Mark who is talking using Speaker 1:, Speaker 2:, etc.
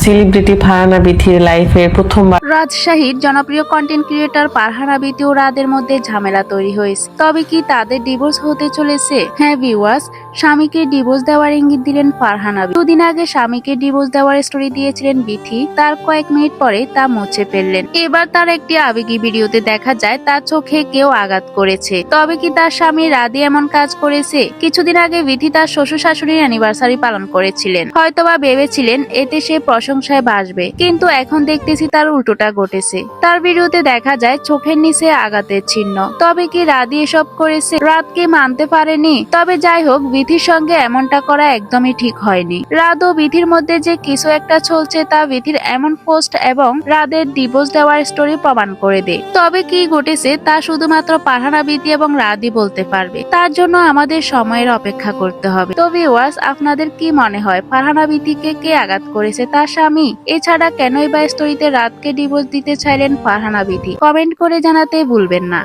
Speaker 1: Celebrity Farhana বিথির লাইফের প্রথমবার
Speaker 2: রাজশাহীর জনপ্রিয় কন্টেন্ট ক্রিয়েটর ফারহানা বিথি ও রাদের মধ্যে ঝামেলা তৈরি হয়েছে। তবে কি তাদের ডিভোর্স হতে চলেছে? হ্যাঁ ভিউয়ার্স, স্বামীকে ডিভোর্স দেওয়ার ইঙ্গিত দিলেন ফারহানা বিথি। দুদিন আগে স্বামীকে ডিভোর্স দেওয়ার স্টোরি দিয়েছিলেন বিথি, তার কয়েক মিনিট পরে তা মুছে ফেললেন। এবার তার একটি আবেগী ভিডিওতে দেখা যায় তার চোখে কেউ আঘাত করেছে। তবে কি তার স্বামী রাদি এমন কাজ করেছে? কিছুদিন আগে বিথি তার শ্বশুর শাশুড়ির অ্যানিভার্সারি পালন করেছিলেন, হয়তোবা ভেবেছিলেন এতে সে প্রশংসায় বাসবে, কিন্তু এখন দেখতেছি তার উল্টোটা ঘটেছে। তার ভিডিওতে দেখা যায় চোখের নিচে আঘাতের চিহ্ন। তবে কি রাদি এসব করেছে? রাতকে মানতে পারেনি। তবে যাই হোক, বিথির সঙ্গে এমনটা করা একদমই ঠিক হয়নি। রাদ ও বিথির মধ্যে যে কিছু একটা চলছে তা বিথির এমন পোস্ট এবং রাদের ডিভোর্স দেওয়ার স্টোরি প্রমাণ করে দেয়। তবে কি ঘটেছে তা শুধুমাত্র ফারহানা বিথি এবং রাদি বলতে পারবে। তার জন্য আমাদের সময়ের অপেক্ষা করতে হবে। তো ভিউয়ার্স, আপনাদের কি মনে হয় ফারহানা বিথিকে কে আঘাত করেছে? তার স্বামী? এছাড়া কেনই বা স্টোরিতে রাতকে ডিভোর্স দিতে চাইলেন ফারহানা বিথি? কমেন্ট করে জানাতে ভুলবেন না।